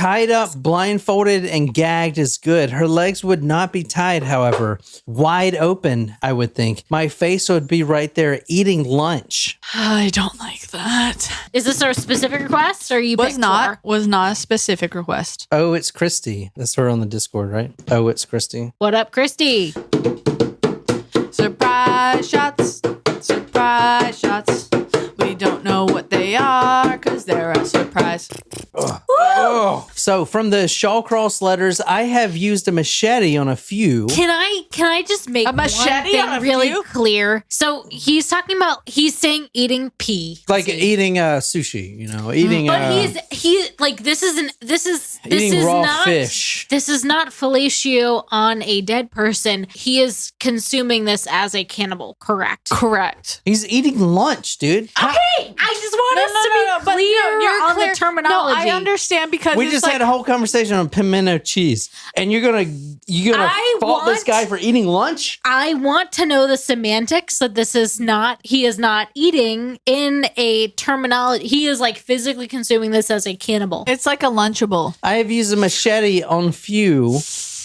Tied up, blindfolded, and gagged is good. Her legs would not be tied, however. Wide open, I would think. My face would be right there eating lunch. I don't like that. Is this a specific request, or you Was picked not four? was not a specific request. Oh, it's Christy. That's her on the Discord, right? Oh, it's Christy. What up, Christy? Surprise shots. Surprise shots. We don't know what they are because they're a surprise. Oh. So from the Shawcross letters, I have used a machete on a few. Can I just make A machete one on a thing really few? clear? So he's saying eating pea. Like eating sushi, eating But this eating is raw not fish. This is not fellatio on a dead person. He is consuming this as a cannibal, correct? Correct. He's eating lunch, dude. Okay, I just want us to be clear on the terminology. No, I understand because We it's just like, had a whole conversation on pimento cheese, and you're gonna fault this guy for eating lunch? I want to know the semantics that he is not eating in a terminology. He is like physically consuming this as a cannibal. it's like a Lunchable. I have used a machete on few.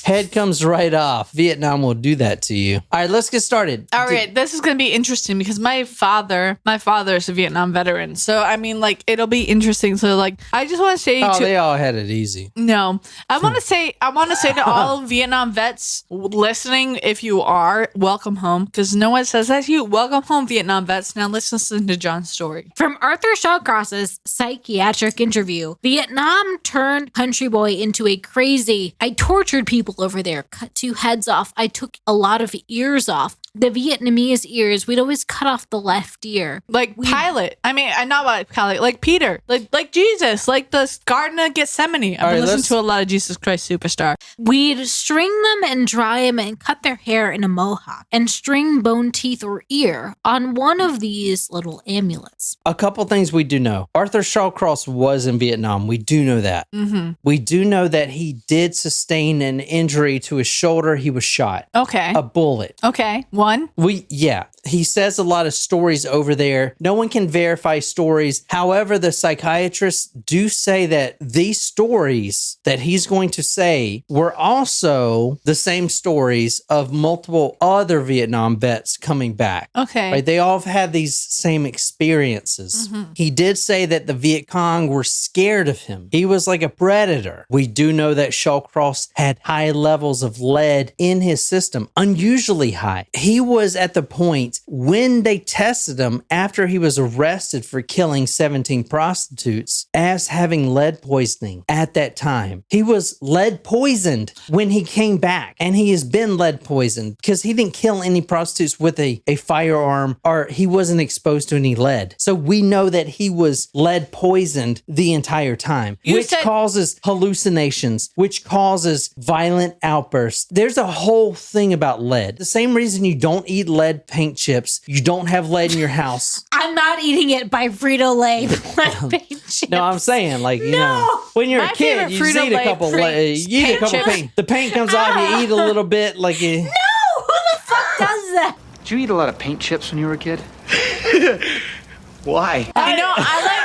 Head comes right off. Vietnam will do that to you. All right, let's get started. All right, this is going to be interesting because my father is a Vietnam veteran. So, I mean, like, it'll be interesting. So, like, I just want to say They all had it easy. no, I want to say to all Vietnam vets listening, if you are, welcome home. Because no one says that to you. Welcome home, Vietnam vets. Now let's listen to John's story. From Arthur Shawcross's psychiatric interview, Vietnam turned country boy into a crazy, I tortured people over there, cut 2 heads off. I took a lot of ears off. The Vietnamese ears, we'd always cut off the left ear. Like Pilate. I mean, not like Pilate, like Peter, like Jesus, like the Garden of Gethsemane. I've been listening to a lot of Jesus Christ Superstar. We'd string them and dry them and cut their hair in a mohawk and string bone teeth or ear on one of these little amulets. A couple things we do know. Arthur Shawcross was in Vietnam. We do know that. Mm-hmm. We do know that he did sustain an injury to his shoulder. He was shot. Okay. A bullet. Okay. One. He says a lot of stories over there. No one can verify stories. However, the psychiatrists do say that these stories that he's going to say were also the same stories of multiple other Vietnam vets coming back. Okay. Right? They all have had these same experiences. Mm-hmm. He did say that the Viet Cong were scared of him. He was like a predator. We do know that Shawcross had high levels of lead in his system, unusually high. He was at the point when they tested him after he was arrested for killing 17 prostitutes as having lead poisoning at that time. He was lead poisoned when he came back, and he has been lead poisoned because he didn't kill any prostitutes with a firearm, or he wasn't exposed to any lead. So we know that he was lead poisoned the entire time, which causes hallucinations, which causes violent outbursts. There's a whole thing about lead. The same reason you don't eat lead paint chips, you don't have lead in your house. I'm not eating it by Frito-Lay. No, I'm saying, like, you know, when you're My a kid, favorite you just eat a couple paint. The paint comes off, you eat a little bit, like you. No! Who the fuck does that? Did you eat a lot of paint chips when you were a kid? Why? I know. I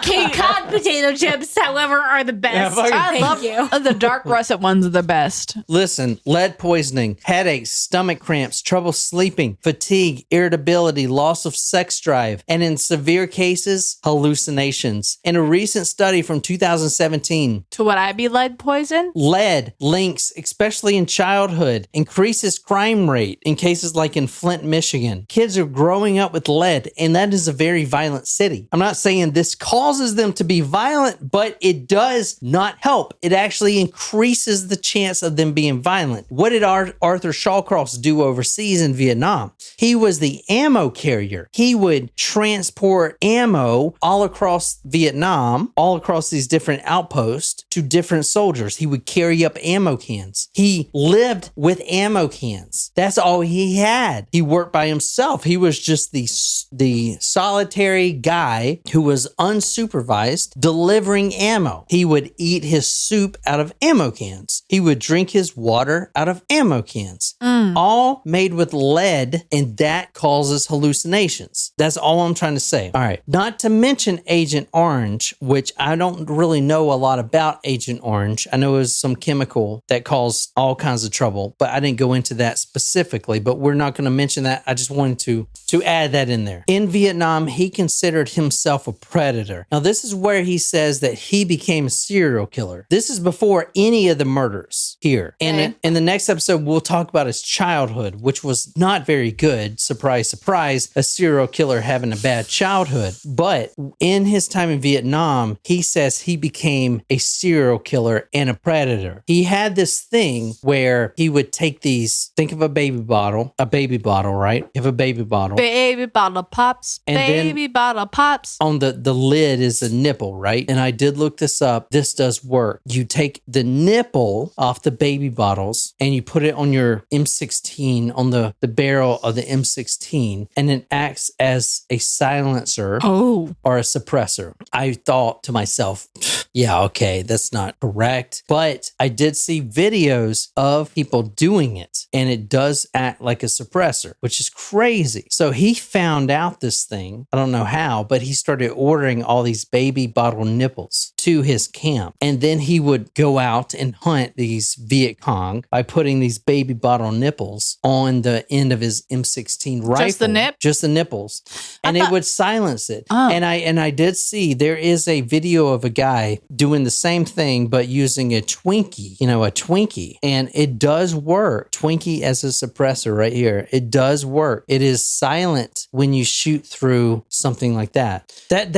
Cape Cod potato chips, however, are the best. Yeah, Thank you. the dark russet ones are the best. Listen, lead poisoning, headaches, stomach cramps, trouble sleeping, fatigue, irritability, loss of sex drive, and in severe cases, hallucinations. In a recent study from 2017, To would I be lead poison? lead links, especially in childhood, increases crime rate in cases like in Flint, Michigan. Kids are growing up with lead, and that is a very violent city. I'm not saying this causes them to be violent, but it does not help. It actually increases the chance of them being violent. What did Arthur Shawcross do overseas in Vietnam? He was the ammo carrier. He would transport ammo all across Vietnam, all across these different outposts to different soldiers. He would carry up ammo cans. He lived with ammo cans. That's all he had. He worked by himself. He was just the solitary guy who was unsupervised unsupervised, delivering ammo. He would eat his soup out of ammo cans. He would drink his water out of ammo cans. All made with lead, and that causes hallucinations. That's all I'm trying to say. All right. Not to mention Agent Orange, which I don't really know a lot about Agent Orange. I know it was some chemical that caused all kinds of trouble, but I didn't go into that specifically, but we're not going to mention that. I just wanted to add that in there. In Vietnam, he considered himself a predator. Now, this is where he says that he became a serial killer. This is before any of the murders here. And in the next episode, we'll talk about his childhood, which was not very good. Surprise, surprise, a serial killer having a bad childhood. But in his time in Vietnam, he says he became a serial killer and a predator. He had this thing where he would take these, think of a baby bottle, right? You have a baby bottle. Baby bottle pops, And baby bottle pops. On the lid is a nipple, right? And I did look this up. This does work. You take the nipple off the baby bottles and you put it on your M16, on the barrel of the M16, and it acts as a silencer or a suppressor. I thought to myself, yeah, okay, that's not correct. But I did see videos of people doing it, and it does act like a suppressor, which is crazy. So he found out this thing. I don't know how, but he started ordering all these baby bottle nipples to his camp. And then he would go out and hunt these Viet Cong by putting these baby bottle nipples on the end of his M16 rifle. Just the nip? Just the nipples. And it would silence it. Oh. And I did see there is a video of a guy doing the same thing, but using a Twinkie, a Twinkie. And it does work. Twinkie as a suppressor right here. It does work. It is silent when you shoot through something like that. That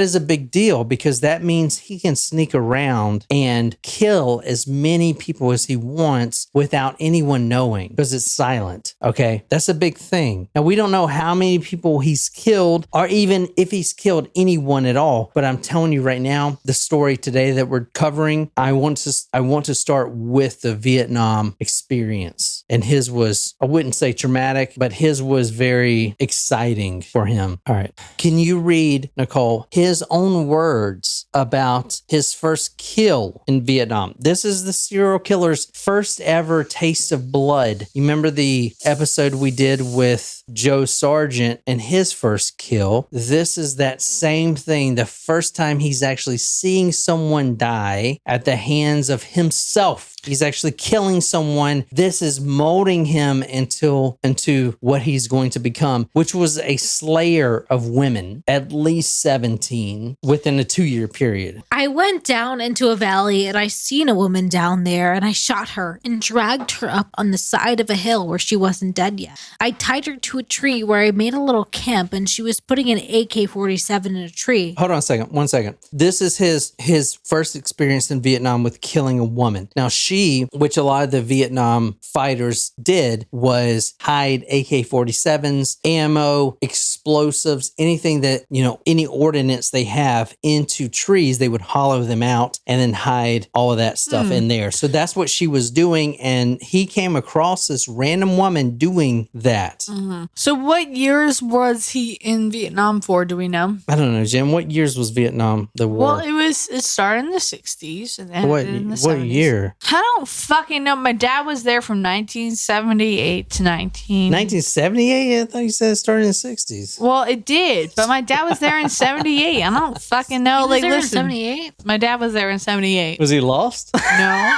is a big deal, because that means he can sneak around and kill as many people as he wants without anyone knowing, because it's silent. Okay. That's a big thing. Now, we don't know how many people he's killed, or even if he's killed anyone at all. But I'm telling you right now, the story today that we're covering, I want to start with the Vietnam experience. And his was, I wouldn't say traumatic, but his was very exciting for him. All right. Can you read, Nicole, his own words about his first kill in Vietnam? This is the serial killer's first ever taste of blood. You remember the episode we did with Joe Sargent and his first kill? This is that same thing. The first time he's actually seeing someone die at the hands of himself. He's actually killing someone. This is molding him into what he's going to become, which was a slayer of women, at least 17, within a 2-year period. I went down into a valley and I seen a woman down there, and I shot her and dragged her up on the side of a hill where she wasn't dead yet. I tied her to a tree where I made a little camp, and she was putting an AK-47 in a tree. Hold on a second. 1 second. This is his first experience in Vietnam with killing a woman. Now, which a lot of the Vietnam fighters did, was hide AK-47s, ammo, explosives, anything that, any ordnance they have into trees, they would hollow them out and then hide all of that stuff in there. So that's what she was doing. And he came across this random woman doing that. Mm-hmm. So what years was he in Vietnam for? Do we know? I don't know, Jim. What years was Vietnam, the war? Well, it started in the 60s and ended in the 70s. What year? I don't fucking know. My dad was there from 1978 to 1978? I thought you said it started in the 60s. Well, it did, but my dad was there in 78. I don't fucking know. He was there in listen, 78? my dad was there in 78. Was he lost? No.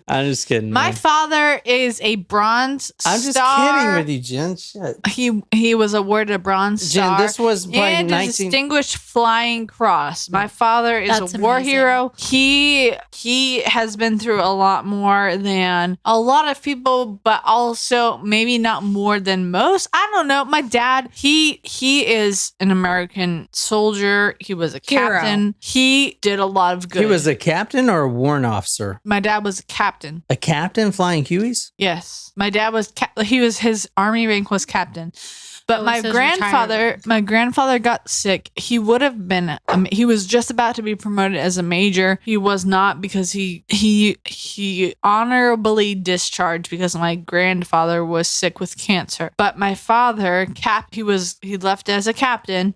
I'm just kidding. My man. father is a bronze I'm just star. kidding with you, Jen. Shit. He was awarded a bronze Jen, star. this was probably and a Distinguished Flying Cross. My father is That's a war amazing. hero. He has been through a lot more than a lot of people, but also maybe not more than most. I don't know. My dad, he is an American soldier. He was a Hero. captain. He did a lot of good. He was a captain or a warrant officer? My dad was a captain. A captain flying Hueys? Yes. My dad was his army rank was captain. But Oh, it my says grandfather got sick. He would have been. He was just about to be promoted as a major. He was not because he honorably discharged because my grandfather was sick with cancer. But my father, he left as a captain.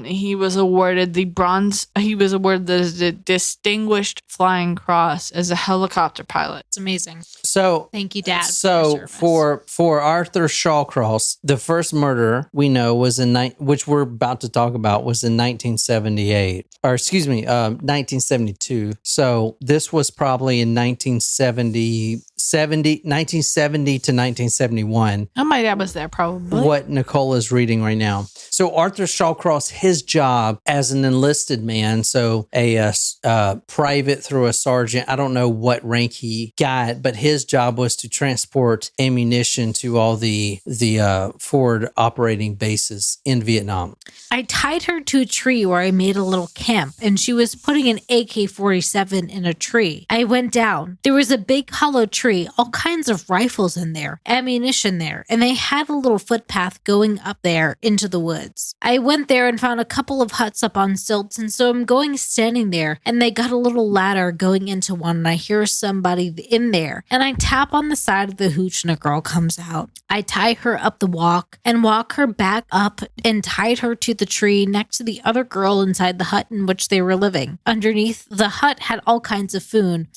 He was awarded the Distinguished Flying Cross as a helicopter pilot. It's amazing. So Thank you, Dad. So for Arthur Shawcross, the first murder we know was which we're about to talk about was in 1978, or excuse me, 1972. So this was probably in 1970 to 1971. Oh, my dad was there probably. What Nicole is reading right now. So Arthur Shawcross, his job as an enlisted man, so a private through a sergeant, I don't know what rank he got, but his job was to transport ammunition to all the forward operating bases in Vietnam. I tied her to a tree where I made a little camp, and she was putting an AK-47 in a tree. I went down. There was a big hollow tree, all kinds of rifles in there, ammunition there, and they had a little footpath going up there into the woods. I went there and found a couple of huts up on stilts, and so I'm standing there, and they got a little ladder going into one, and I hear somebody in there, and I tap on the side of the hooch, and a girl comes out. I tie her up the walk and walk her back up and tied her to the tree next to the other girl inside the hut in which they were living. Underneath the hut had all kinds of food,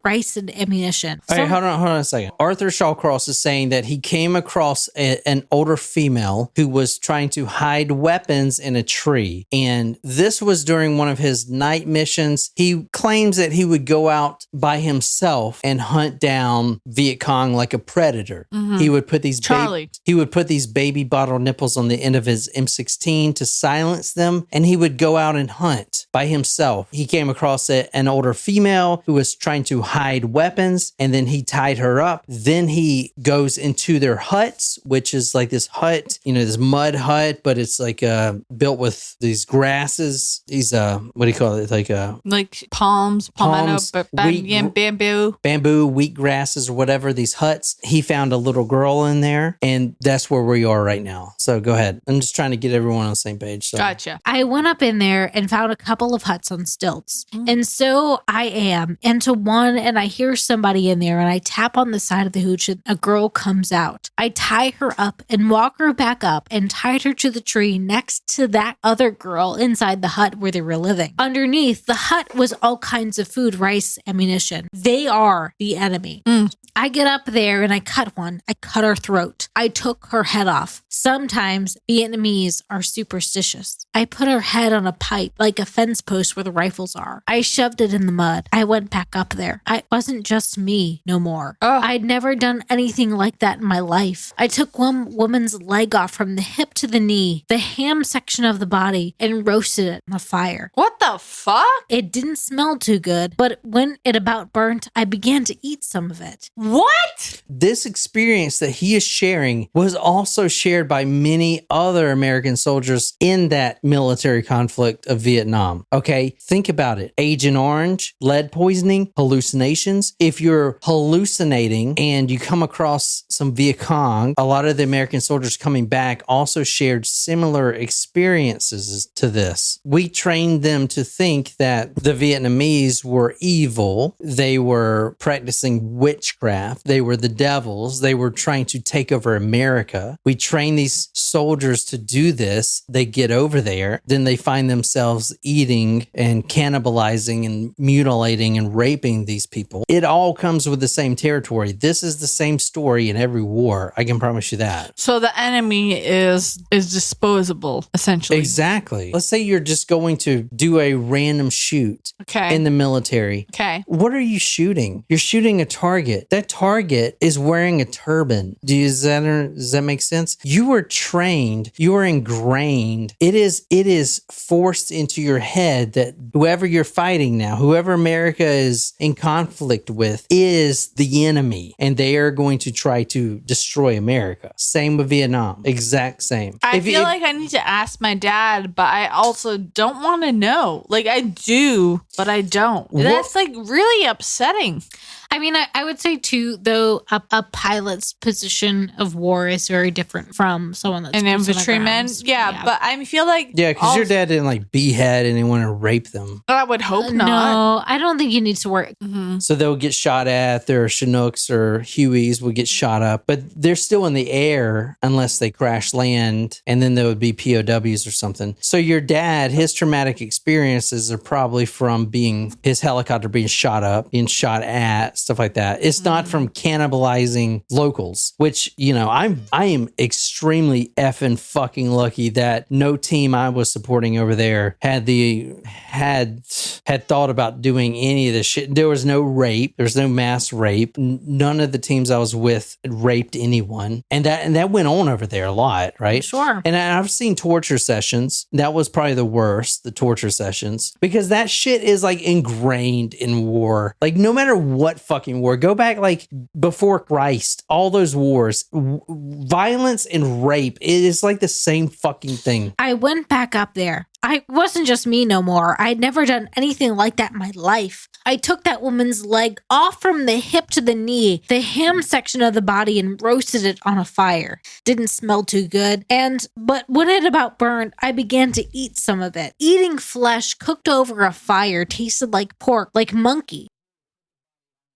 rice, and ammunition. All right, hold on a second. Arthur Shawcross is saying that he came across an older female who was trying to hide weapons in a tree. And this was during one of his night missions. He claims that he would go out by himself and hunt down Viet Cong like a predator. Mm-hmm. He would put these baby bottle nipples on the end of his M16 to silence them, and he would go out and hunt by himself. He came across an older female who was trying to hide weapons, and then he tied her up. Then he goes into their huts, which is like this hut, this mud hut, but it's like built with these grasses. These what do you call it? Like palms, palmetto, bamboo, wheat grasses, or whatever. These huts. He found a little girl in there, and that's where we are right now. So go ahead. I'm just trying to get everyone on the same page. So. Gotcha. I went up in there and found a couple of huts on stilts. And so I am into one, and I hear somebody in there, and I tap on the side of the hooch, and a girl comes out. I tie her up and walk her back up and tied her to the tree next to that other girl inside the hut where they were living. Underneath the hut was all kinds of food, rice, ammunition. They are the enemy. I get up there and I cut one. I cut her throat. I took her head off. Sometimes Vietnamese are superstitious. I put her head on a pipe, like a fence post where the rifles are. I shoved it in the mud. I went back up there. It wasn't just me no more. Oh. I'd never done anything like that in my life. I took one woman's leg off from the hip to the knee, the ham section of the body, and roasted it on a fire. What the fuck? It didn't smell too good, but when it about burnt, I began to eat some of it. What? This experience that he is sharing was also shared by many other American soldiers in that military conflict of Vietnam. Okay, think about it. Agent Orange, lead poisoning, hallucinations. If you're hallucinating and you come across some Viet Cong, a lot of the American soldiers coming back also shared similar experiences to this. We trained them to think that the Vietnamese were evil. They were practicing witchcraft. They were the devils. They were trying to take over America. We train these soldiers to do this. They get over there. Then they find themselves eating and cannibalizing and mutilating and raping these people. It all comes with the same territory. This is the same story in every war. I can promise you that. So the enemy is disposable, essentially. Exactly. Let's say you're just going to do a random shoot in the military. Okay. What are you shooting? You're shooting a target. That target is wearing a turban. Does that make sense? You are trained. You are ingrained. It is forced into your head that whoever you're fighting now, whoever America is in conflict with, is the enemy and they are going to try to destroy America. Same with Vietnam. Exact same. I feel like I need to ask my dad, but I also don't want to know. Like I do, but I don't. That's like really upsetting. I mean, I would say too, though, a pilot's position of war is very different from someone that's An infantryman. Yeah, but I feel like because your dad didn't like behead anyone and rape them. I would hope not. No, I don't think you need to worry. So they'll get shot at. Their Chinooks or Hueys will get shot up, but they're still in the air unless they crash land, and then there would be POWs or something. So your dad, his traumatic experiences are probably from his helicopter being shot up, being shot at, stuff like that. It's not from cannibalizing locals, which, I am extremely effing fucking lucky that no team I was supporting over there had thought about doing any of this shit. There was no rape. There's no mass rape. None of the teams I was with raped anyone. And that went on over there a lot, right? Sure. And I've seen torture sessions. That was probably the worst, the torture sessions, because that shit is like ingrained in war. Like no matter what fucking war, go back like before Christ, all those wars, violence and rape, it is like the same fucking thing. I went back up there. I wasn't just me no more. I'd never done anything like that in my life. I took that woman's leg off from the hip to the knee, the ham section of the body, and roasted it on a fire. Didn't smell too good. But when it about burned, I began to eat some of it. Eating flesh cooked over a fire tasted like pork, like monkey.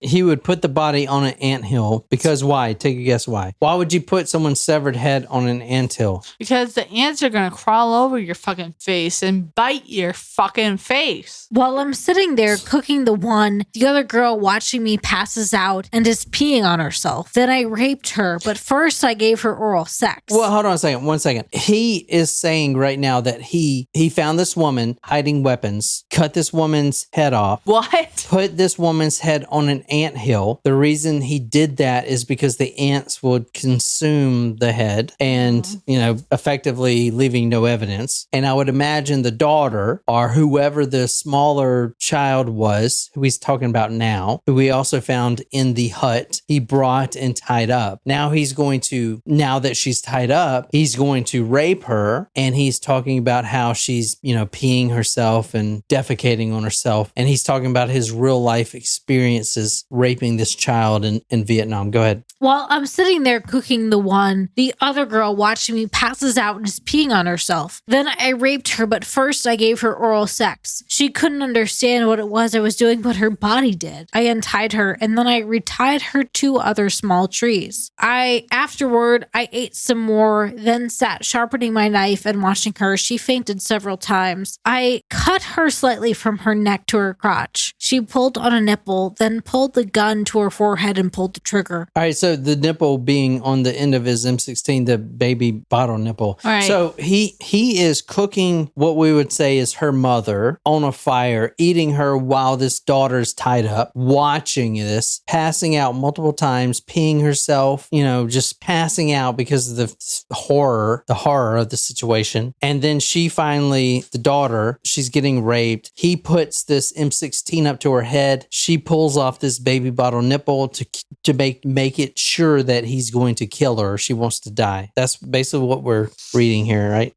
He would put the body on an anthill because why? Take a guess why. Why would you put someone's severed head on an anthill? Because the ants are going to crawl over your fucking face and bite your fucking face. While I'm sitting there cooking the one, the other girl watching me passes out and is peeing on herself. Then I raped her, but first I gave her oral sex. Well, hold on a second. 1 second. He is saying right now that he found this woman hiding weapons, cut this woman's head off. What? Put this woman's head on an anthill. The reason he did that is because the ants would consume the head and, effectively leaving no evidence. And I would imagine the daughter or whoever the smaller child was, who he's talking about now, who we also found in the hut, he brought and tied up. Now that she's tied up, he's going to rape her. And he's talking about how she's, peeing herself and defecating on herself. And he's talking about his real life experiences raping this child in Vietnam. Go ahead. While I'm sitting there cooking the one, the other girl watching me passes out and is peeing on herself. Then I raped her, but first I gave her oral sex. She couldn't understand what it was I was doing, but her body did. I untied her, and then I retied her to other small trees. Afterward, I ate some more, then sat sharpening my knife and watching her. She fainted several times. I cut her slightly from her neck to her crotch. She pulled on a nipple, then pulled the gun to her forehead and pulled the trigger. All right, so the nipple being on the end of his M16, the baby bottle nipple. All right. So he is cooking what we would say is her mother on a fire, eating her while this daughter's tied up, watching this, passing out multiple times, peeing herself, just passing out because of the horror of the situation. And then she finally, the daughter, she's getting raped. He puts this M16 up to her head. She pulls off this baby bottle nipple to make it sure that he's going to kill her. She wants to die. That's basically what we're reading here, right?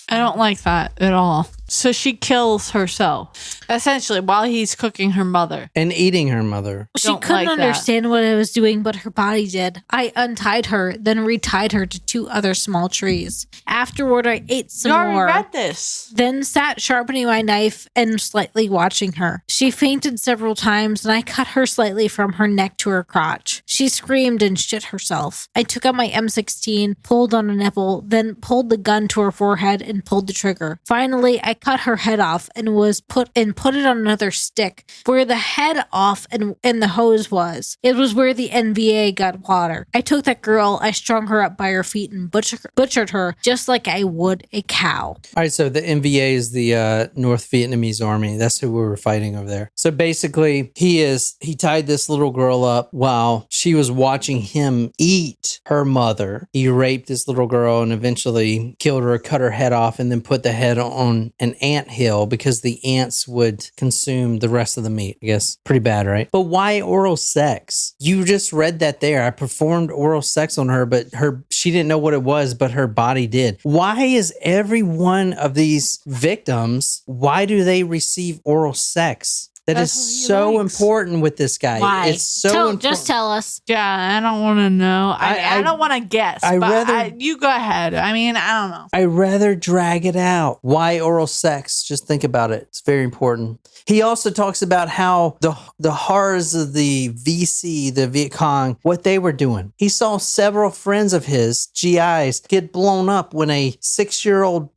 I don't like that at all. So she kills herself, essentially, while he's cooking her mother. And eating her mother. She couldn't understand what I was doing, but her body did. I untied her, then retied her to two other small trees. Afterward, I ate some more. You already read this. Then sat sharpening my knife and slightly watching her. She fainted several times, and I cut her slightly from her neck to her crotch. She screamed and shit herself. I took out my M16, pulled on a nipple, then pulled the gun to her forehead and pulled the trigger. Finally, I cut her head off and put it on another stick where the head off and the hose was. It was where the NVA got water. I took that girl, I strung her up by her feet and butchered her just like I would a cow. All right, so the NVA is the North Vietnamese army. That's who we were fighting over there. So basically, he tied this little girl up while she was watching him eat her mother. He raped this little girl and eventually killed her, cut her head off, and then put the head on an ant hill because the ants would consume the rest of the meat. I guess pretty bad, right? But why oral sex? You just read that there. I performed oral sex on her, but she didn't know what it was, but her body did. Why is every one of these victims, why do they receive oral sex? That That's is what he so likes. important with this guy. Why? It's so important. Just tell us. Yeah, I don't want to know. I I- don't want to guess. I but rather- you go ahead. I mean, I don't know. I rather drag it out. Why oral sex? Just think about it. It's very important. He also talks about how the horrors of the VC, the Viet Cong, what they were doing. He saw several friends of his, GIs, get blown up when a 6-7-year-old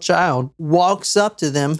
child walks up to them.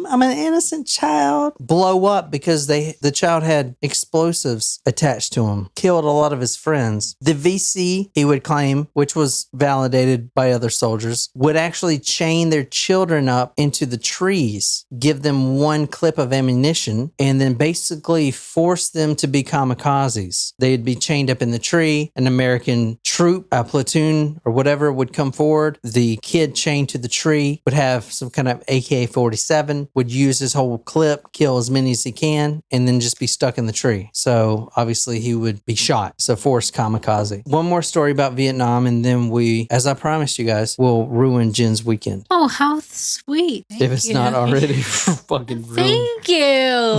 I'm an innocent child. Blow up because the child had explosives attached to him. Killed a lot of his friends. The VC, he would claim, which was validated by other soldiers, would actually chain their children up into the trees, give them one clip of ammunition, and then basically force them to be kamikazes. They'd be chained up in the tree. An American troop, a platoon or whatever would come forward. The kid chained to the tree would have some kind of AK-47, would use his whole clip, kill as many as he can, and then just be stuck in the tree. So obviously he would be shot. So forced kamikaze. One more story about Vietnam, and then we, as I promised you guys, will ruin Jen's weekend. Oh, how sweet. If it's not already fucking ruined. Thank you.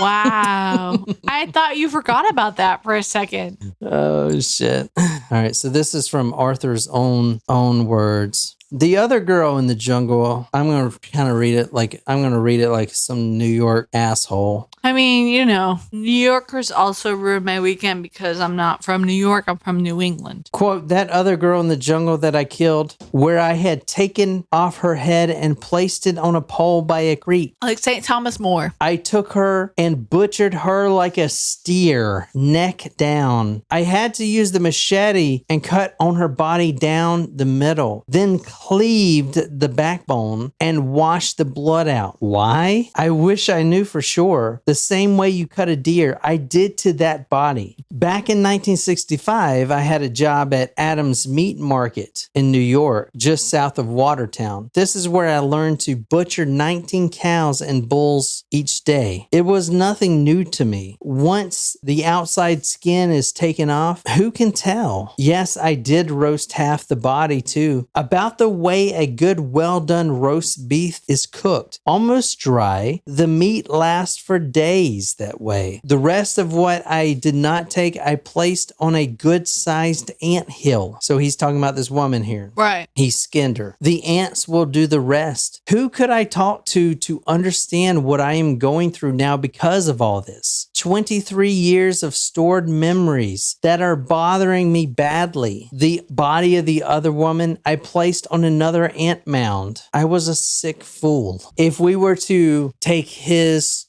Wow. I thought you forgot about that for a second. Oh shit. All right, so this is from Arthur's own words. The other girl in the jungle, I'm going to kind of read it like some New York asshole. I mean, you know, New Yorkers also ruined my weekend because I'm not from New York. I'm from New England. Quote, that other girl in the jungle that I killed, where I had taken off her head and placed it on a pole by a creek. Like St. Thomas More. I took her and butchered her like a steer, neck down. I had to use the machete and cut on her body down the middle, then cleaved the backbone and washed the blood out. Why? I wish I knew for sure. The same way you cut a deer, I did to that body. Back in 1965, I had a job at Adams Meat Market in New York, just south of Watertown. This is where I learned to butcher 19 cows and bulls each day. It was nothing new to me. Once the outside skin is taken off, who can tell? Yes, I did roast half the body too. About the way a good well-done roast beef is cooked. Almost dry. The meat lasts for days that way. The rest of what I did not take, I placed on a good-sized ant hill. So he's talking about this woman here. Right. He skinned her. The ants will do the rest. Who could I talk to understand what I am going through now because of all this? 23 years of stored memories that are bothering me badly. The body of the other woman I placed on another ant mound. I was a sick fool. If we were to take his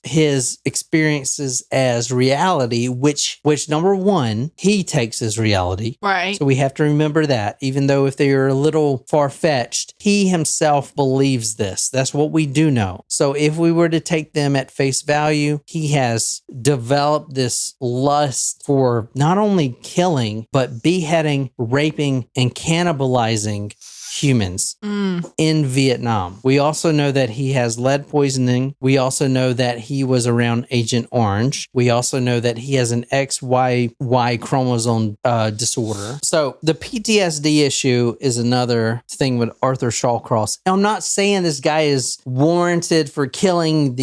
experiences as reality, which number one, he takes as reality. Right. So we have to remember that, even though if they are a little far-fetched, he himself believes this. That's what we do know. So if we were to take them at face value, he has developed this lust for not only killing, but beheading, raping, and cannibalizing humans in Vietnam. We also know that he has lead poisoning. We also know that he was around Agent Orange. We also know that he has an XYY chromosome disorder. So the PTSD issue is another thing with Arthur Shawcross. I'm not saying this guy is warranted for killing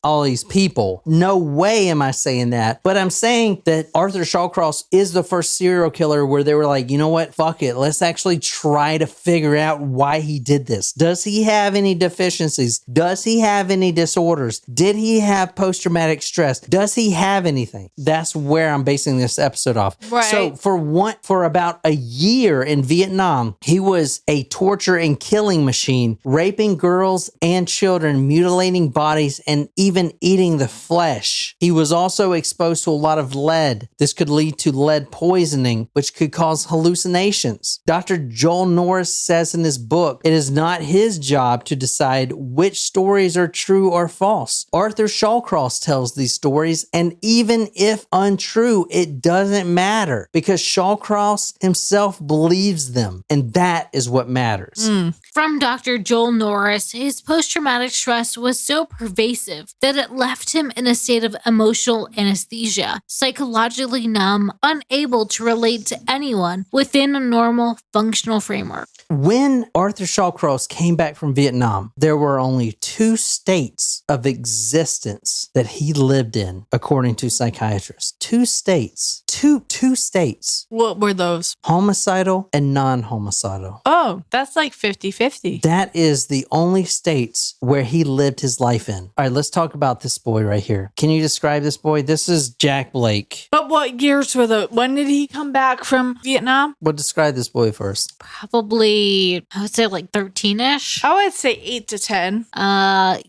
all these people. No way am I saying that. But I'm saying that Arthur Shawcross is the first serial killer where they were like, you know what? Fuck it. Let's actually try to figure out why he did this. Does he have any deficiencies? Does he have any disorders? Did he have post-traumatic stress? Does he have anything? That's where I'm basing this episode off. Right. So for about a year in Vietnam, he was a torture and killing machine, raping girls and children, mutilating bodies, and even eating the flesh. He was also exposed to a lot of lead. This could lead to lead poisoning, which could cause hallucinations. Dr. Joel Norris says says in his book, it is not his job to decide which stories are true or false. Arthur Shawcross tells these stories, and even if untrue, it doesn't matter because Shawcross himself believes them, and that is what matters. From Dr. Joel Norris, his post-traumatic stress was so pervasive that it left him in a state of emotional anesthesia, psychologically numb, unable to relate to anyone within a normal, functional framework. When Arthur Shawcross came back from Vietnam, there were only 2 states of existence that he lived in, according to psychiatrists. 2 states. Two states. What were those? Homicidal and non-homicidal. Oh, that's like 50-50. That is the only states where he lived his life in. All right, let's talk about this boy right here. Can you describe this boy? This is Jack Blake. But what years were those? When did he come back from Vietnam? Well, describe this boy first. Probably, I would say like 13-ish. I would say 8 to 10.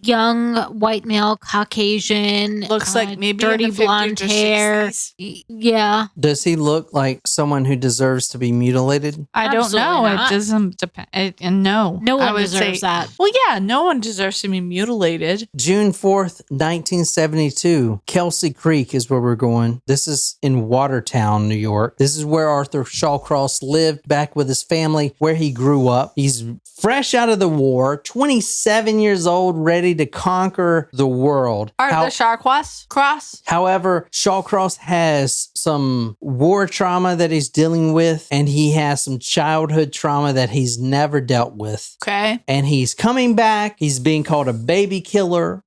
Young, white male, Caucasian. Looks like maybe dirty in the 50s blonde or hair. 60s. Yeah. Does he look like someone who deserves to be mutilated? I don't Absolutely know. not. It doesn't depend. No. No one I would deserves say, that. Well, yeah, no one deserves to be mutilated. June 4th, 1972, Kelsey Creek is where we're going. This is in Watertown, New York. This is where Arthur Shawcross lived back with his family, where he grew up. He's fresh out of the war, 27 years old, ready to conquer the world. Arthur Shawcross? However, Shawcross has some war trauma that he's dealing with, and he has some childhood trauma that he's never dealt with. Okay. And he's coming back. He's being called a baby killer.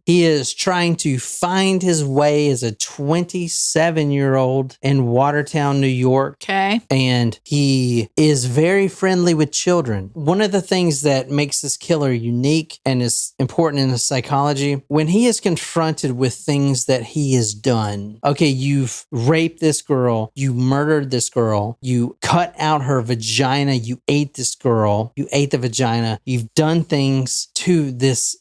He is trying to find his way as a 27-year-old in Watertown, New York. Okay. And he is very friendly with children. One of the things that makes this killer unique and is important in his psychology, when he is confronted with things that he has done. Okay, you've raped this girl. You murdered this girl. You cut out her vagina. You ate this girl. You ate the vagina. You've done things to this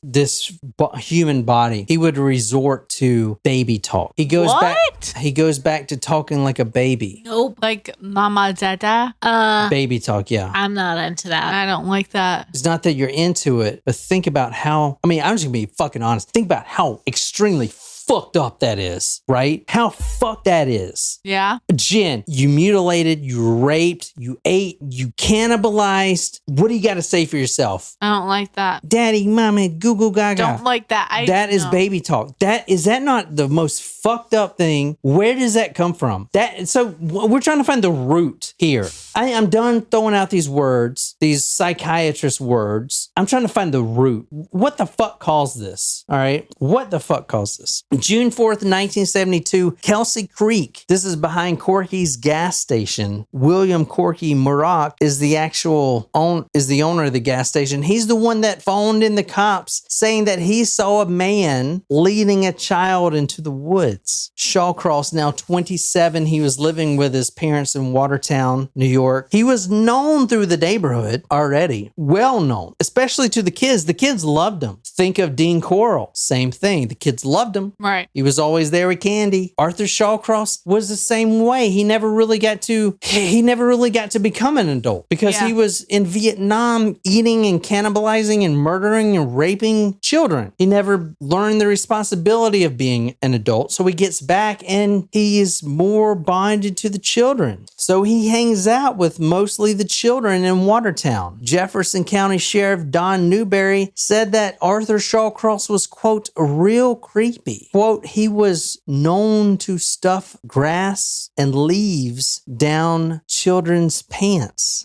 human body. He would resort to baby talk. He goes back to talking like a baby. Nope. Like Mama Dada? Baby talk, yeah. I'm not into that. I don't like that. It's not that you're into it, but think about how, I'm just gonna be fucking honest. Think about how extremely fucked up that is, right? How fucked that is. Yeah. Jen, you mutilated, you raped, you ate, you cannibalized. What do you got to say for yourself? I don't like that. Daddy, mommy, goo goo gaga. Don't like that. That is baby talk. Is that not the most fucked up thing? Where does that come from? So we're trying to find the root here. I'm done throwing out these words, these psychiatrist words. I'm trying to find the root. What the fuck caused this? All right. What the fuck caused this? June 4th, 1972, Kelsey Creek. This is behind Corky's gas station. William Corky Murock is the owner of the gas station. He's the one that phoned in the cops saying that he saw a man leading a child into the woods. Shawcross, now 27, he was living with his parents in Watertown, New York. He was known through the neighborhood already. Well known, especially to the kids. The kids loved him. Think of Dean Coral. Same thing. The kids loved him. Right. He was always there with candy. Arthur Shawcross was the same way. He never really got to become an adult because he was in Vietnam eating and cannibalizing and murdering and raping children. He never learned the responsibility of being an adult. So he gets back and he is more bonded to the children. So he hangs out with mostly the children in Watertown. Jefferson County Sheriff Don Newberry said that Arthur Shawcross was, quote, real creepy. Quote, he was known to stuff grass and leaves down children's pants.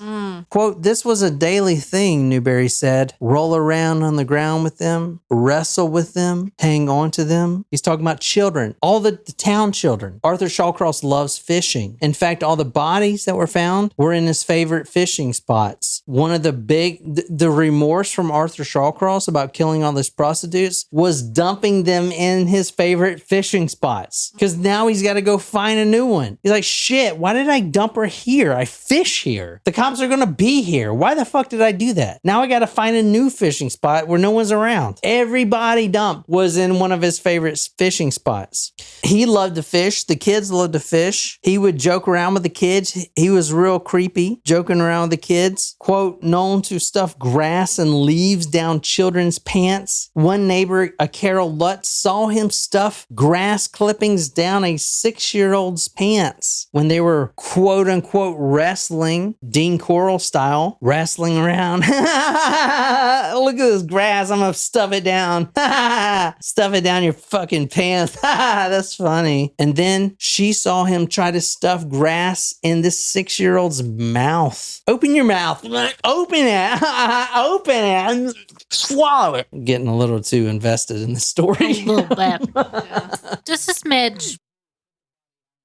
Quote, this was a daily thing, Newberry said. Roll around on the ground with them, wrestle with them, hang on to them. He's talking about children, all the town children. Arthur Shawcross loves fishing. In fact, all the bodies that were found were in his favorite fishing spots. One of the remorse from Arthur Shawcross about killing all these prostitutes was dumping them in his favorite favorite fishing spots because now he's got to go find a new one. He's like, shit, why did I dump her here? I fish here. The cops are going to be here. Why the fuck did I do that? Now I got to find a new fishing spot where no one's around. Every body dump was in one of his favorite fishing spots. He loved to fish. The kids loved to fish. He would joke around with the kids. He was real creepy, joking around with the kids. Quote, known to stuff grass and leaves down children's pants. One neighbor, a Carol Lutz, saw him stuff grass clippings down a 6-year-old's pants when they were quote unquote wrestling, Dean Coral style, wrestling around. Look at this grass. I'm going to stuff it down. Stuff it down your fucking pants. That's funny. And then she saw him try to stuff grass in this 6-year-old's mouth. Open your mouth. Open it. Open it. Swallow it. Getting a little too invested in the story. A little bit. Just a smidge.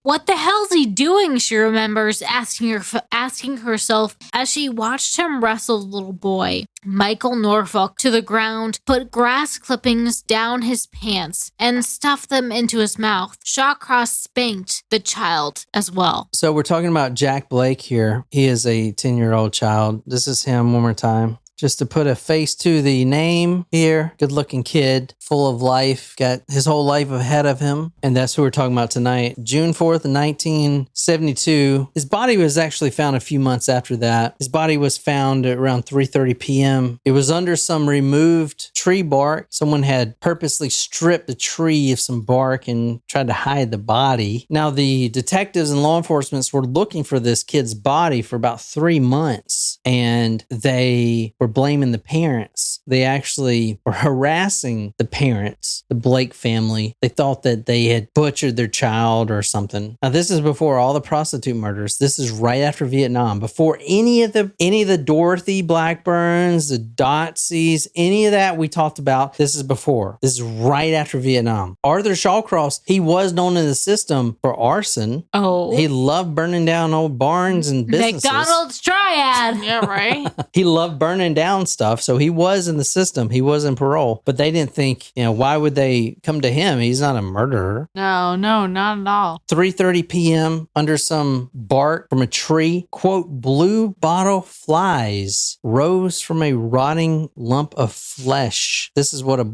What the hell's he doing? She remembers asking herself as she watched him wrestle the little boy, Michael Norfolk, to the ground, put grass clippings down his pants, and stuff them into his mouth. Shawcross spanked the child as well. So we're talking about Jack Blake here. He is a 10-year-old child. This is him one more time. Just to put a face to the name here. Good looking kid, full of life, got his whole life ahead of him. And that's who we're talking about tonight. June 4th, 1972. His body was actually found a few months after that. His body was found at around 3:30 p.m. It was under some removed tree bark. Someone had purposely stripped the tree of some bark and tried to hide the body. Now, the detectives and law enforcement were looking for this kid's body for about 3 months. And they were blaming the parents. They actually were harassing the parents, the Blake family. They thought that they had butchered their child or something. Now, this is before all the prostitute murders. This is right after Vietnam. Before any of the Dorothy Blackburns, the Dotsies, any of that we talked about. This is before. This is right after Vietnam. Arthur Shawcross, he was known in the system for arson. Oh. He loved burning down old barns and businesses. McDonald's triad. Yeah, right? He loved burning down stuff, so he was in the system. He was in parole, but they didn't think, why would they come to him? He's not a murderer. No, not at all. 3:30 p.m. under some bark from a tree, quote, blue bottle flies rose from a rotting lump of flesh. This is what Oh,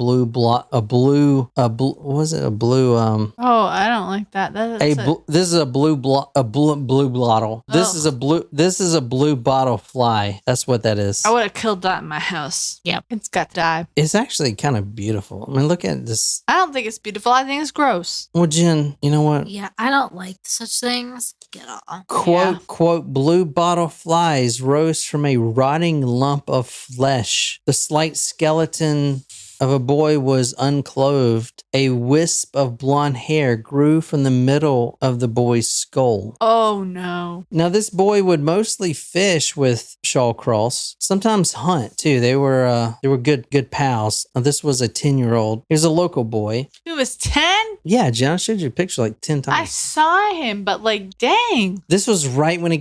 I don't like that. This is a blue bottle. This is a blue bottle fly. That's what that is. I would have killed that in my house. Yep. It's got to die. It's actually kind of beautiful. I mean, look at this. I don't think it's beautiful. I think it's gross. Well, Jen, you know what? Yeah, I don't like such things. Get off. Quote, blue bottle flies rose from a rotting lump of flesh. The slight skeleton of a boy was unclothed. A wisp of blonde hair grew from the middle of the boy's skull. Oh, no. Now, this boy would mostly fish with Shawcross, sometimes hunt too. They were good pals. Now, this was a 10-year-old. He was a local boy. He was 10? Yeah, Jen, I showed you a picture like 10 times. I saw him, but dang. This was right when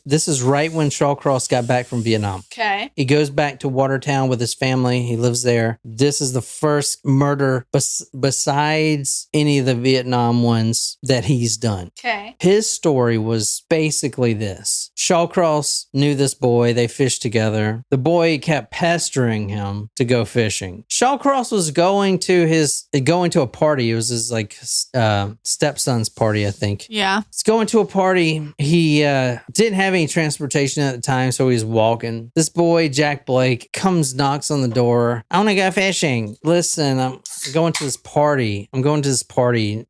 this is right when Shawcross got back from Vietnam. Okay. He goes back to Watertown with his family. He lives there. This is the first murder besides any of the Vietnam ones that he's done. Okay. His story was basically this. Shawcross knew this boy. They fished together. The boy kept pestering him to go fishing. Shawcross was going to a party. It was his stepson's party, I think. Yeah. He's going to a party. He didn't have any transportation at the time, so he's walking. This boy, Jack Blake, knocks on the door. I want to go fishing. Listen, I'm going to this party.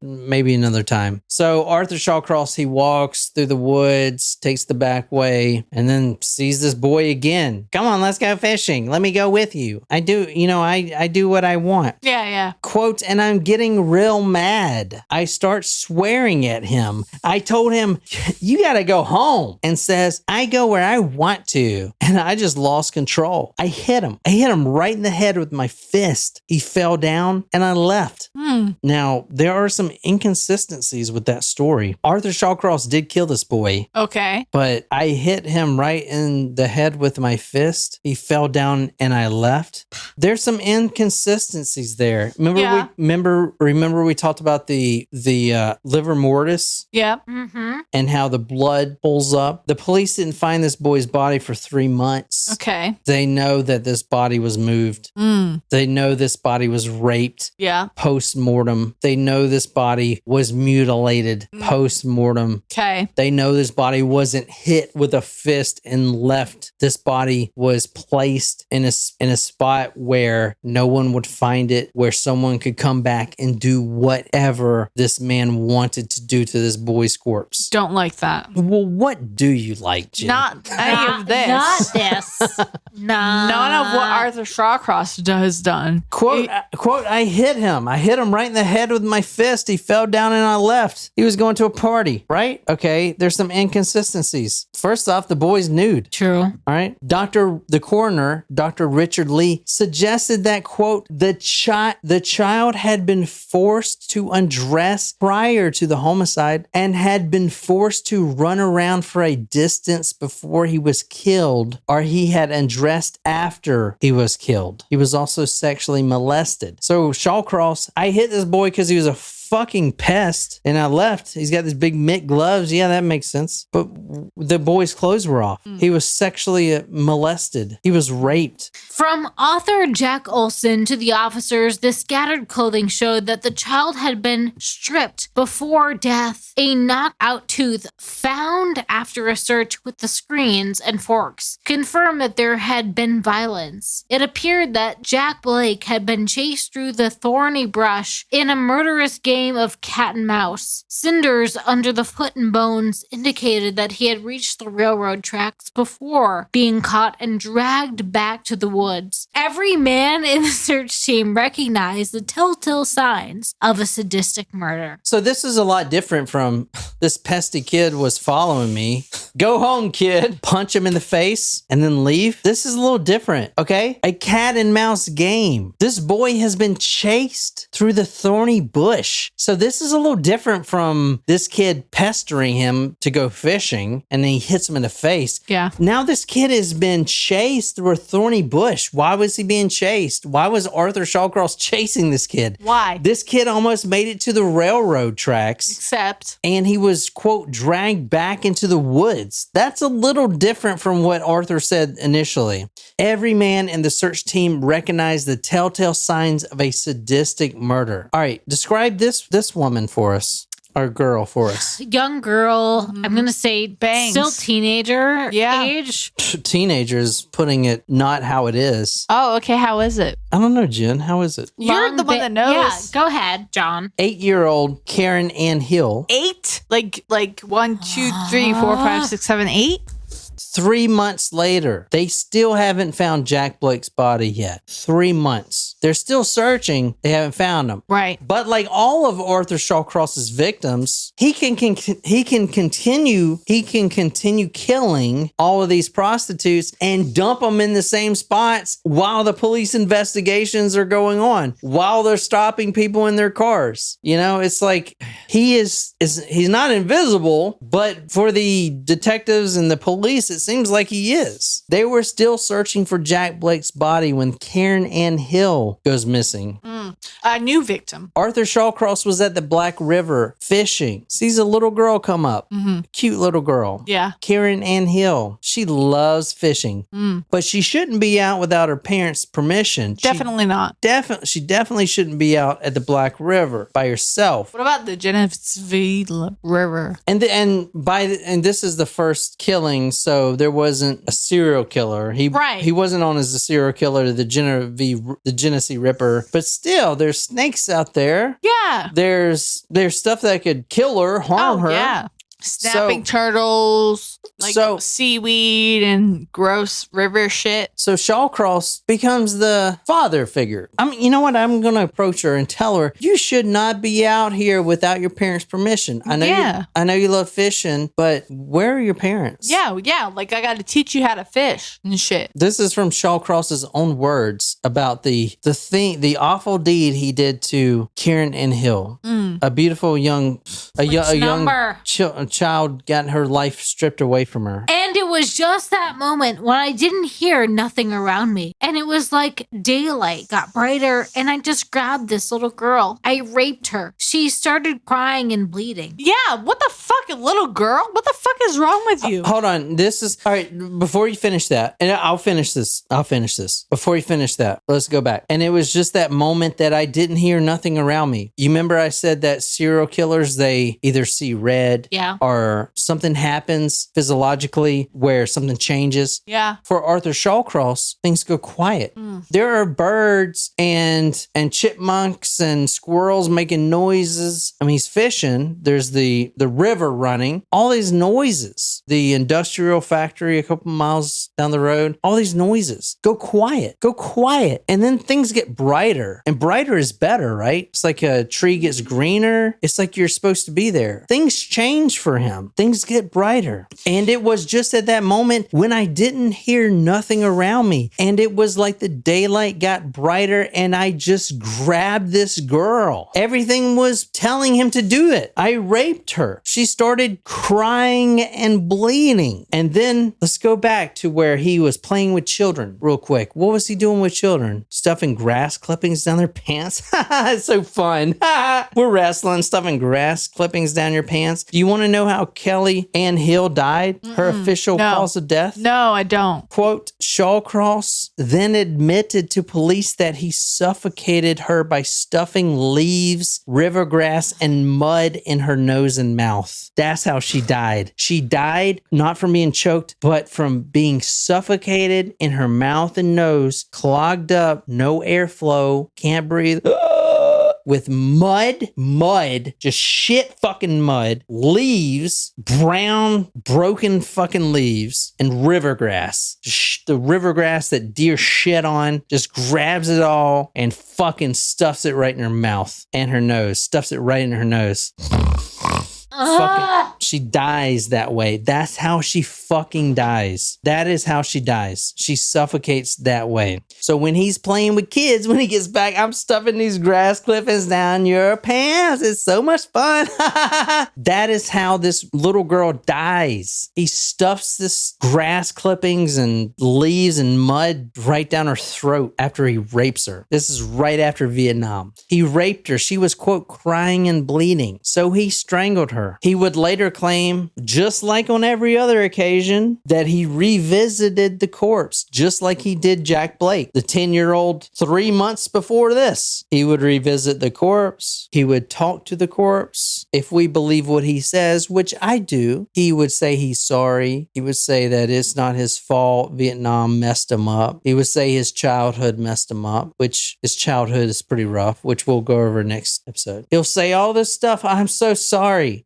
Maybe another time. So Arthur Shawcross, he walks through the woods, takes the back way, and then sees this boy again. Come on, let's go fishing. Let me go with you. I do what I want. Yeah. Quote, and I'm getting real mad. I start swearing at him. I told him, you got to go home. And says, I go where I want to. And I just lost control. I hit him right in the head with my fist. He fell down and I left. Now, there are some inconsistencies with that story. Arthur Shawcross did kill this boy. Okay. But I hit him right in the head with my fist. He fell down and I left. There's some inconsistencies there. Remember remember we talked about the liver mortis Yeah. Mm-hmm. and how the blood pulls up. The police didn't find this boy's body for 3 months. Okay. They know that this body was moved. They know this body was raped Yeah. post-mortem. They know this body was mutilated post-mortem. Okay. They know this body wasn't hit with a fist and left. This body was placed in a spot where no one would find it, where someone could come back and do whatever this man wanted to do to this boy's corpse. Don't like that. Well, what do you like, Jen? Not any of this. Not this. None of what Arthur Shawcross has done. Quote, I hit him. I hit him right in the head with my fist. He fell down and I left. He was going to a party, right? Okay, there's some inconsistencies. First off, the boy's nude. True. All right. The coroner, Dr. Richard Lee, suggested that, quote, the child had been forced to undress prior to the homicide and had been forced to run around for a distance before he was killed, or he had undressed after he was killed. He was also sexually molested. So Shawcross, I hit this boy because he was a fucking pest and I left. He's got these big mitt gloves. Yeah, that makes sense. But the boy's clothes were off. He was sexually molested. He was raped. From author Jack Olson to the officers, the scattered clothing showed that the child had been stripped before death. A knockout tooth found after a search with the screens and forks confirmed that there had been violence. It appeared that Jack Blake had been chased through the thorny brush in a murderous game of cat and mouse. Cinders under the foot and bones indicated that he had reached the railroad tracks before being caught and dragged back to the woods. Every man in the search team recognized the telltale signs of a sadistic murder. So this is a lot different from this pesty kid was following me. Go home, kid. Punch him in the face and then leave. This is a little different, okay? A cat and mouse game. This boy has been chased through the thorny bush. So this is a little different from this kid pestering him to go fishing and then he hits him in the face. Yeah. Now this kid has been chased through a thorny bush. Why was he being chased? Why was Arthur Shawcross chasing this kid? Why? This kid almost made it to the railroad tracks. Except. And he was, quote, dragged back into the woods. That's a little different from what Arthur said initially. Every man in the search team recognized the telltale signs of a sadistic murder. All right, describe this woman for us. Or girl for us. Young girl, I'm going to say Bangs. still teenager Yeah. age. Teenagers putting it not how it is. Oh, okay. How is it? I don't know, Jen. How is it? You're the one that knows. Yeah, go ahead, John. 8-year-old Karen Ann Hill. 8? Like 1, 2, 3, 4, 5, 6, 7, 8? 3 months later, they still haven't found Jack Blake's body yet. 3 months. They're still searching. They haven't found him. Right. But like all of Arthur Shawcross's victims, he can continue killing all of these prostitutes and dump them in the same spots while the police investigations are going on, while they're stopping people in their cars. You know, it's like he's not invisible, but for the detectives and the police, it seems like he is. They were still searching for Jack Blake's body when Karen Ann Hill goes missing. A new victim. Arthur Shawcross was at the Black River fishing. Sees a little girl come up. Cute little girl. Yeah. Karen Ann Hill. She loves fishing. But she shouldn't be out without her parents' permission. Definitely not. She definitely shouldn't be out at the Black River by herself. What about the Genesee River? And this is the first killing, so there wasn't a serial killer. He wasn't on as a serial killer to the Genesee Ripper, but still, there's snakes out there. Yeah. There's stuff that could kill her, harm her. Yeah. Snapping turtles, seaweed and gross river shit. So Shawcross becomes the father figure. I mean, you know what? I'm going to approach her and tell her, you should not be out here without your parents' permission. I know you love fishing, but where are your parents? Yeah. Like I got to teach you how to fish and shit. This is from Shawcross's own words about the awful deed he did to Karen Ann Hill, a beautiful young child got her life stripped away from her. And it was just that moment when I didn't hear nothing around me. And it was like daylight got brighter and I just grabbed this little girl. I raped her. She started crying and bleeding. Yeah, what the fuck, little girl? What the fuck is wrong with you? Hold on. This is all right. Before you finish that, and I'll finish this. Before you finish that, let's go back. And it was just that moment that I didn't hear nothing around me. You remember I said that serial killers, they either see red or something happens physiologically where something changes. Yeah. For Arthur Shawcross, things go quiet. There are birds and chipmunks and squirrels making noises. I mean, he's fishing. There's the river running. All these noises. The industrial factory a couple miles down the road. All these noises. Go quiet. Go quiet. And then things get brighter. And brighter is better, right? It's like a tree gets greener. It's like you're supposed to be there. Things change for him. Things get brighter. And it was just at that moment when I didn't hear nothing around me. And it was like the daylight got brighter and I just grabbed this girl. Everything was telling him to do it. I raped her. She started crying and bleeding. And then let's go back to where he was playing with children real quick. What was he doing with children? Stuffing grass clippings down their pants? It's so fun. We're wrestling, stuffing grass clippings down your pants. Do you want to know how Kelly Ann Hill died? Her official cause of death? No, I don't. Quote, Shawcross then admitted to police that he suffocated her by stuffing leaves, river grass, and mud in her nose and mouth. That's how she died. She died not from being choked, but from being suffocated in her mouth and nose, clogged up, no airflow, can't breathe. With mud, just shit fucking mud, leaves, brown, broken fucking leaves, and river grass. Just the river grass that deer shit on, just grabs it all and fucking stuffs it right in her mouth and her nose. Stuffs it right in her nose. Fucking, she dies that way. That's how she fucking dies. That is how she dies. She suffocates that way. So when he's playing with kids, when he gets back, I'm stuffing these grass clippings down your pants. It's so much fun. That is how this little girl dies. He stuffs this grass clippings and leaves and mud right down her throat after he rapes her. This is right after Vietnam. He raped her. She was, quote, crying and bleeding. So he strangled her. He would later claim, just like on every other occasion, that he revisited the corpse, just like he did Jack Blake, the 10-year-old 3 months before this. He would revisit the corpse. He would talk to the corpse. If we believe what he says, which I do, he would say he's sorry. He would say that it's not his fault. Vietnam messed him up. He would say his childhood messed him up, which his childhood is pretty rough, which we'll go over next episode. He'll say all this stuff. I'm so sorry.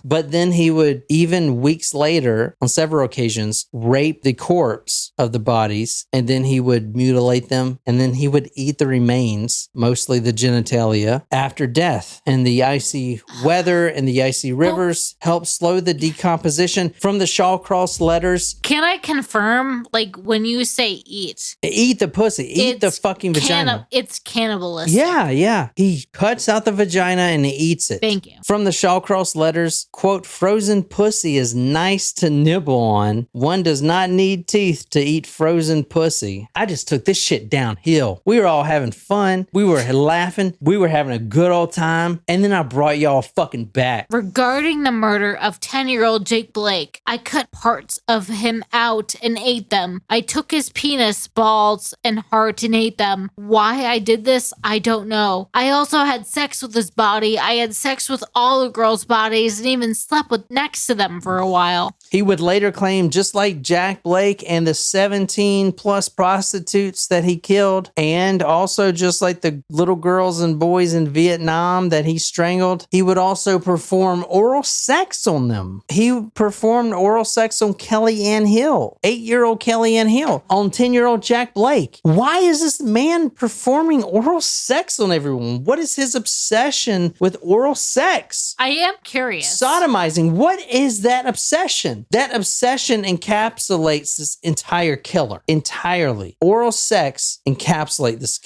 But then he would, even weeks later, on several occasions, rape the corpse of the bodies, and then he would mutilate them, and then he would eat the remains, mostly the genitalia, after death. And the icy weather and the icy rivers help slow the decomposition from the Shawcross letters. Can I confirm, like, when you say eat? Eat the pussy. Eat the fucking vagina. It's cannibalistic. Yeah. He cuts out the vagina and he eats it. Thank you. From the Shawcross letters, quote, frozen pussy is nice to nibble on. One does not need teeth to eat frozen pussy. I just took this shit downhill. We were all having fun. We were laughing. We were having a good old time. And then I brought y'all fucking back. Regarding the murder of 10-year-old Jake Blake, I cut parts of him out and ate them. I took his penis, balls, and heart and ate them. Why I did this, I don't know. I also had sex with his body. I had sex with all the girls' bodies and even slept with next to them for a while. He would later claim, just like Jack Blake and the 17 plus prostitutes that he killed, and also just like the little girls and boys in Vietnam that he strangled, he would also perform oral sex on them. He performed oral sex on Kelly Ann Hill, 8-year-old Kelly Ann Hill, on 10-year-old Jack Blake. Why is this man performing oral sex on everyone? What is his obsession with oral sex? I am curious. Sodomizing. What is that obsession? That obsession encapsulates this entire killer entirely. Oral sex encapsulates this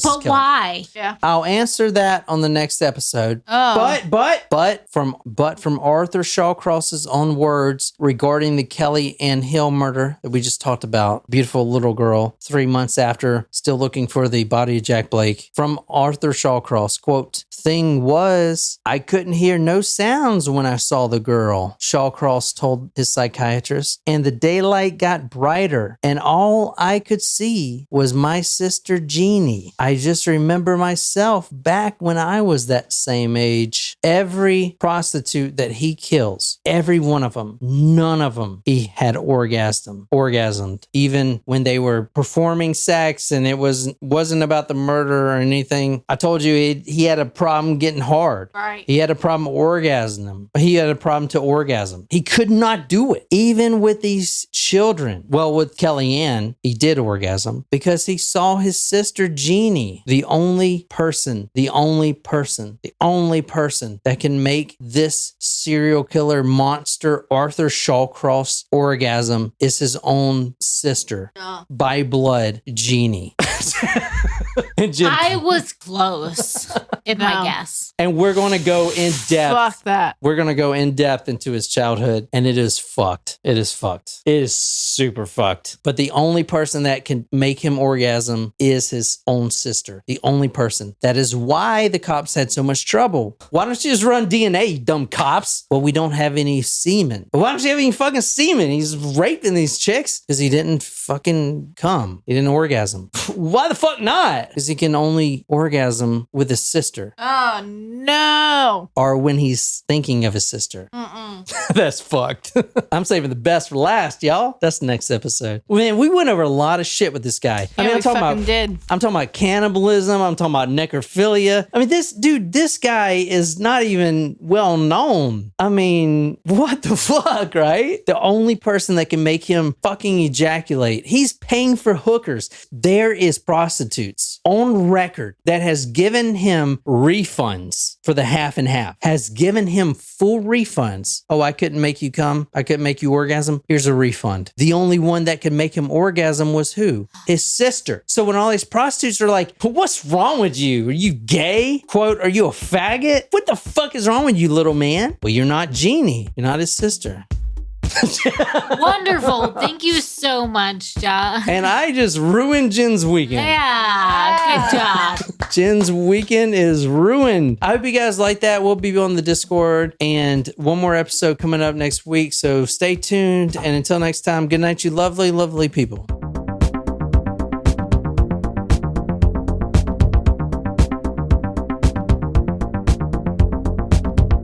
But killer. why? Yeah. I'll answer that on the next episode. Oh. But from Arthur Shawcross's own words regarding the Kelly Ann Hill murder that we just talked about, beautiful little girl, 3 months after, still looking for the body of Jack Blake. From Arthur Shawcross, quote, "Thing was, I couldn't hear no sounds when I saw the girl," Shawcross told his psychiatrist, "and the daylight got brighter, and all I could see was my sister Jeannie. I just remember myself back when I was that same age. Every prostitute that he kills, every one of them, none of them, he had orgasmed, even when they were performing sex, and it wasn't about the murder or anything. I told you he had a problem getting hard. Right. He had a problem orgasming. He had a problem to orgasm. He could not do it. Even with these children. Well, with Kellyanne, he did orgasm because he saw his sister Jeannie, the only person that can make this serial killer monster Arthur Shawcross orgasm is his own sister by blood, Jeannie. I was close in my No. guess. And we're going to go in depth. Fuck that. We're going to go in depth into his childhood, and it is fucked. It is fucked. It is super fucked. But the only person that can make him orgasm is his own sister. The only person. That is why the cops had so much trouble. Why don't you just run DNA, you dumb cops? Well, we don't have any semen. Why don't you have any fucking semen? He's raping these chicks because he didn't fucking come. He didn't orgasm. Why the fuck not? Because he can only orgasm with his sister. Oh, no. Or when he's thinking of his sister. That's fucked. I'm saving the best for last, y'all. That's the next episode. Man, we went over a lot of shit with this guy. Yeah, we fucking did. I'm talking about cannibalism. I'm talking about necrophilia. I mean, this guy is not even well known. I mean, what the fuck, right? The only person that can make him fucking ejaculate. He's paying for hookers. There is prostitutes on record that has given him refunds for the half and half, has given him full refunds. Oh, I couldn't make you come. I couldn't make you orgasm. Here's a refund. The only one that could make him orgasm was who? His sister. So when all these prostitutes are like, what's wrong with you? Are you gay? Quote, are you a faggot? What the fuck is wrong with you, little man? Well, you're not Jeannie. You're not his sister. Wonderful. Thank you so much, John. And I just ruined Jen's weekend. Yeah, good job. Jen's weekend is ruined. I hope you guys like that. We'll be on the Discord and one more episode coming up next week. So stay tuned. And until next time, good night, you lovely, lovely people.